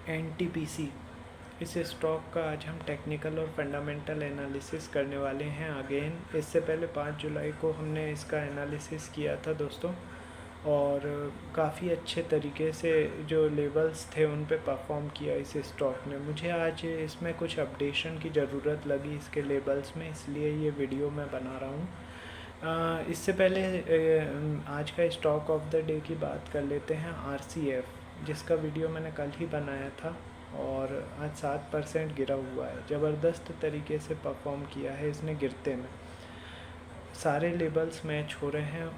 NTPC, इस stock का आज हम टेक्निकल और फंडामेंटल एनालिसिस करने वाले हैं अगेन। इससे पहले 5 जुलाई को हमने इसका एनालिसिस किया था दोस्तों, और काफ़ी अच्छे तरीके से जो लेवल्स थे उन पे परफॉर्म किया इस स्टॉक ने। मुझे आज इसमें कुछ अपडेशन की ज़रूरत लगी इसके लेवल्स में, इसलिए ये वीडियो मैं बना रहा हूँ। इससे पहले आज का स्टॉक ऑफ द डे की बात कर लेते हैं, आरसीएफ, जिसका वीडियो मैंने कल ही बनाया था और आज 7% गिरा हुआ है। ज़बरदस्त तरीके से परफॉर्म किया है इसने गिरते में। सारे लेबल्स मैच हो रहे हैं,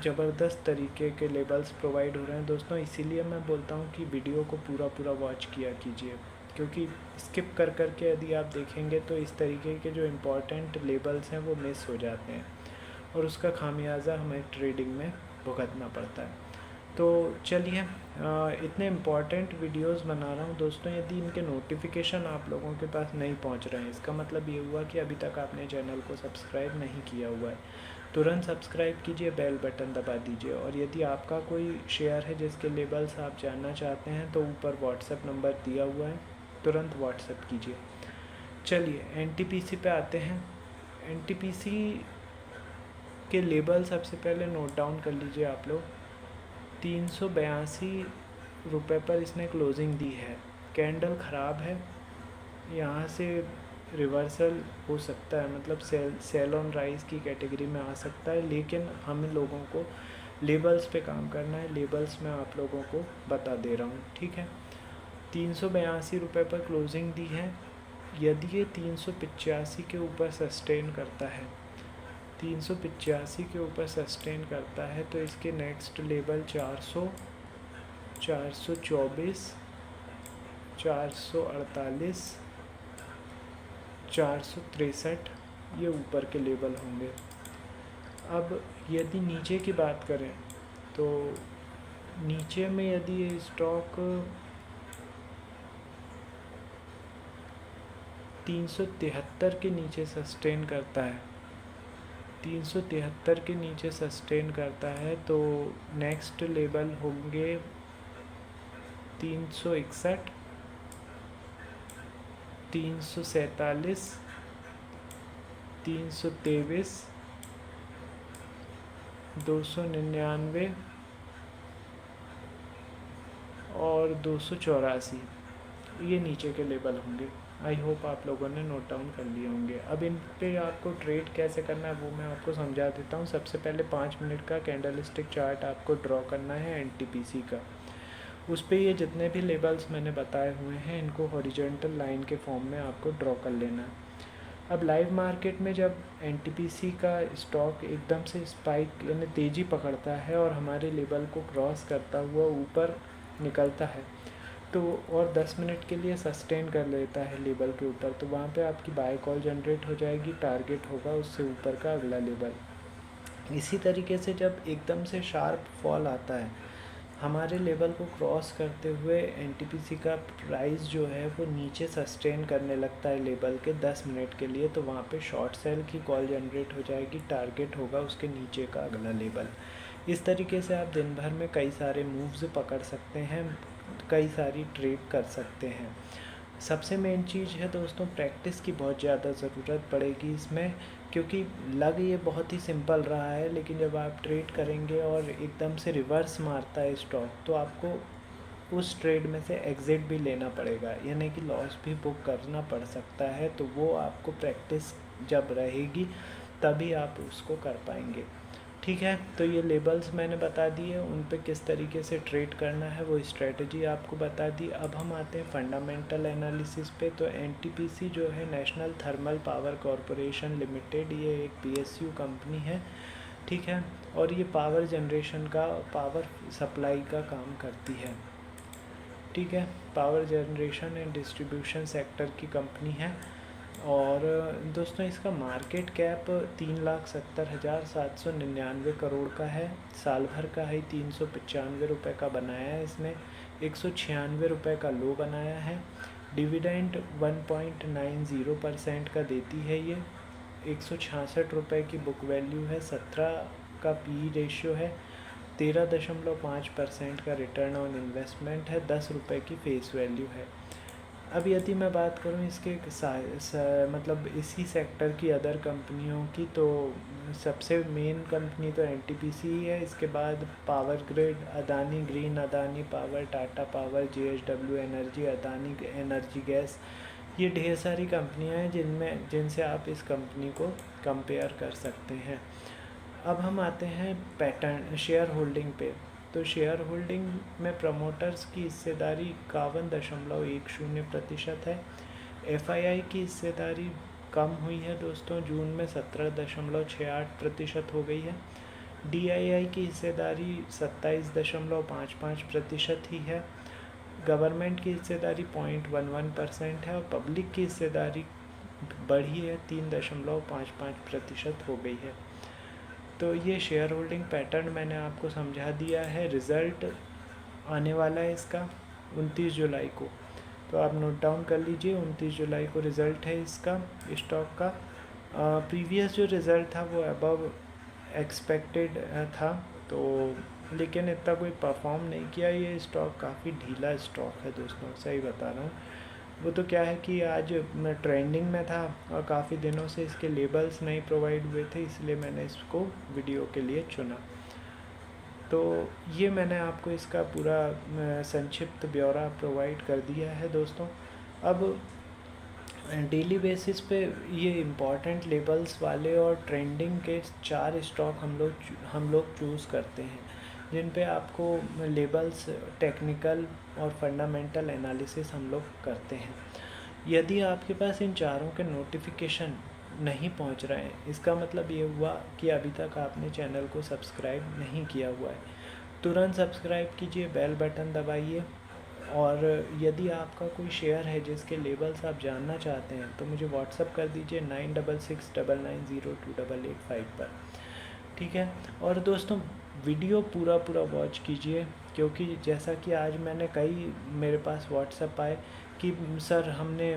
ज़बरदस्त तरीके के लेबल्स प्रोवाइड हो रहे हैं दोस्तों। इसीलिए मैं बोलता हूँ कि वीडियो को पूरा वॉच किया कीजिए, क्योंकि स्किप कर के यदि आप देखेंगे तो इस तरीके के जो इम्पोर्टेंट लेबल्स हैं वो मिस हो जाते हैं और उसका खामियाजा हमें ट्रेडिंग में भुगतना पड़ता है। तो चलिए, इतने इम्पॉर्टेंट वीडियोस बना रहा हूँ दोस्तों, यदि इनके नोटिफिकेशन आप लोगों के पास नहीं पहुँच रहे हैं, इसका मतलब ये हुआ कि अभी तक आपने चैनल को सब्सक्राइब नहीं किया हुआ है। तुरंत सब्सक्राइब कीजिए, बेल बटन दबा दीजिए, और यदि आपका कोई शेयर है जिसके लेबल्स आप जानना चाहते हैं तो ऊपर व्हाट्सएप नंबर दिया हुआ है, तुरंत व्हाट्सएप कीजिए। चलिए एनटीपीसी पे आते हैं। एनटीपीसी के लेबल सबसे पहले नोट डाउन कर लीजिए आप लोग। 382 रुपये पर इसने क्लोजिंग दी है। कैंडल ख़राब है, यहाँ से रिवर्सल हो सकता है, मतलब सेल ऑन राइज की कैटेगरी में आ सकता है, लेकिन हम लोगों को लेबल्स पे काम करना है। लेबल्स मैं आप लोगों को बता दे रहा हूँ, ठीक है। 382 रुपये पर क्लोजिंग दी है। यदि ये 385 के ऊपर सस्टेन करता है, 385 के ऊपर सस्टेन करता है तो इसके नेक्स्ट लेवल 400, 424, 448, 463 ये ऊपर के लेवल होंगे। अब यदि नीचे की बात करें तो नीचे में यदि ये स्टॉक 373 के नीचे सस्टेन करता है, 373 के नीचे सस्टेन करता है तो नेक्स्ट लेवल होंगे 361, 347, 323, 299 और 284, ये नीचे के लेवल होंगे। आई होप आप लोगों ने नोट डाउन कर लिए होंगे। अब इन पे आपको ट्रेड कैसे करना है वो मैं आपको समझा देता हूँ। सबसे पहले 5 मिनट का कैंडलस्टिक चार्ट आपको ड्रॉ करना है एनटीपीसी का। उस पे ये जितने भी लेबल्स मैंने बताए हुए हैं इनको हॉरिजॉन्टल लाइन के फॉर्म में आपको ड्रॉ कर लेना है। अब लाइव मार्केट में जब एनटीपीसी का स्टॉक एकदम से स्पाइक यानी तेज़ी पकड़ता है और हमारे लेवल को क्रॉस करता हुआ ऊपर निकलता है तो और 10 मिनट के लिए सस्टेन कर लेता है लेवल के ऊपर, तो वहाँ पे आपकी बाय कॉल जनरेट हो जाएगी, टारगेट होगा उससे ऊपर का अगला लेवल। इसी तरीके से जब एकदम से शार्प फॉल आता है, हमारे लेवल को क्रॉस करते हुए एनटीपीसी का प्राइस जो है वो नीचे सस्टेन करने लगता है लेवल के 10 मिनट के लिए, तो वहाँ पे शॉर्ट सेल की कॉल जनरेट हो जाएगी, टारगेट होगा उसके नीचे का अगला लेवल। इस तरीके से आप दिन भर में कई सारे मूव्स पकड़ सकते हैं, कई सारी ट्रेड कर सकते हैं। सबसे मेन चीज़ है दोस्तों, प्रैक्टिस की बहुत ज़्यादा ज़रूरत पड़ेगी इसमें, क्योंकि लग ये बहुत ही सिंपल रहा है, लेकिन जब आप ट्रेड करेंगे और एकदम से रिवर्स मारता है स्टॉक तो आपको उस ट्रेड में से एग्ज़िट भी लेना पड़ेगा, यानी कि लॉस भी बुक करना पड़ सकता है। तो वो आपको प्रैक्टिस जब रहेगी तभी आप उसको कर पाएंगे, ठीक है। तो ये लेबल्स मैंने बता दिए, उन पे किस तरीके से ट्रेड करना है वो स्ट्रेटजी आपको बता दी। अब हम आते हैं फंडामेंटल एनालिसिस पे। तो एनटीपीसी जो है national thermal power corporation limited, ये एक पीएसयू कंपनी है, ठीक है, और ये पावर जनरेशन का, पावर सप्लाई का काम करती है, ठीक है। Power generation and distribution sector की कंपनी है। और दोस्तों इसका मार्केट कैप 3,70,799 करोड़ का है। साल भर का है 395 रुपये का बनाया है इसने, 196 रुपये का लो बनाया है। डिविडेंड 1.90% का देती है ये। 166 रुपये की बुक वैल्यू है, 17 का पी रेशियो है 13.5% का रिटर्न ऑन इन्वेस्टमेंट है, 10 रुपये की फेस वैल्यू है। अब यदि मैं बात करूं इसके मतलब इसी सेक्टर की अदर कंपनियों की, तो सबसे मेन कंपनी तो एनटीपीसी ही है। इसके बाद power grid, Adani green, Adani power, Tata power, JSW energy, Adani energy gas, ये ढेर सारी कंपनियां हैं जिनसे आप इस कंपनी को कंपेयर कर सकते हैं। अब हम आते हैं पैटर्न शेयर होल्डिंग पे। तो शेयर होल्डिंग में प्रमोटर्स की हिस्सेदारी 51.10% है। एफआईआई की हिस्सेदारी कम हुई है दोस्तों, जून में 17.68% हो गई है। डीआईआई की हिस्सेदारी 27.55% ही है। गवर्नमेंट की हिस्सेदारी 0.11% है और पब्लिक की हिस्सेदारी बढ़ी है, 3.55% हो गई है। तो ये शेयर होल्डिंग पैटर्न मैंने आपको समझा दिया है। रिज़ल्ट आने वाला है इसका 29 जुलाई को, तो आप नोट डाउन कर लीजिए। 29 जुलाई को रिज़ल्ट है इसका स्टॉक का। प्रीवियस जो रिज़ल्ट था वो अबव एक्सपेक्टेड था, तो लेकिन इतना कोई परफॉर्म नहीं किया। ये स्टॉक काफ़ी ढीला स्टॉक है दोस्तों, सही बता रहा हूँ। वो तो क्या है कि आज मैं ट्रेंडिंग में था और काफ़ी दिनों से इसके लेबल्स नहीं प्रोवाइड हुए थे, इसलिए मैंने इसको वीडियो के लिए चुना। तो ये मैंने आपको इसका पूरा संक्षिप्त ब्यौरा प्रोवाइड कर दिया है दोस्तों। अब डेली बेसिस पे ये इम्पॉर्टेंट लेबल्स वाले और ट्रेंडिंग के 4 स्टॉक हम लोग चूज़ करते हैं, जिन पे आपको लेबल्स, टेक्निकल और फंडामेंटल एनालिसिस हम लोग करते हैं। यदि आपके पास इन चारों के नोटिफिकेशन नहीं पहुंच रहे हैं, इसका मतलब ये हुआ कि अभी तक आपने चैनल को सब्सक्राइब नहीं किया हुआ है। तुरंत सब्सक्राइब कीजिए, बेल बटन दबाइए। और यदि आपका कोई शेयर है जिसके लेबल्स आप जानना चाहते हैं, तो मुझे व्हाट्सअप कर दीजिए 9669902885 पर, ठीक है। और दोस्तों वीडियो पूरा वॉच कीजिए, क्योंकि जैसा कि आज मेरे पास व्हाट्सअप आए कि सर हमने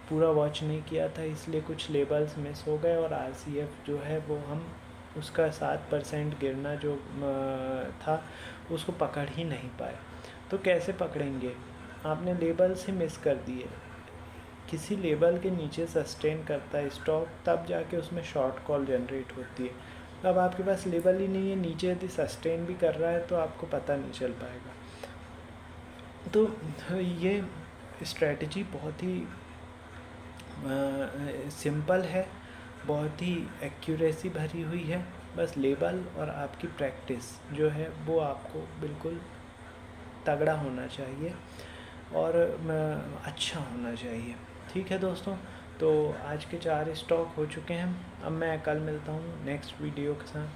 पूरा वॉच नहीं किया था, इसलिए कुछ लेबल्स मिस हो गए और आरसीएफ जो है वो हम उसका 7% गिरना जो था उसको पकड़ ही नहीं पाए। तो कैसे पकड़ेंगे? आपने लेबल्स ही मिस कर दिए। किसी लेवल के नीचे सस्टेन करता है स्टॉक, तब जाके उसमें शॉर्ट कॉल जनरेट होती है। अब आपके पास लेवल ही नहीं है, नीचे यदि सस्टेन भी कर रहा है तो आपको पता नहीं चल पाएगा। तो ये स्ट्रेटजी बहुत ही सिंपल है, बहुत ही एक्यूरेसी भरी हुई है। बस लेबल और आपकी प्रैक्टिस जो है वो आपको बिल्कुल तगड़ा होना चाहिए और अच्छा होना चाहिए, ठीक है दोस्तों। तो आज के 4 स्टॉक हो चुके हैं। अब मैं कल मिलता हूँ नेक्स्ट वीडियो के साथ।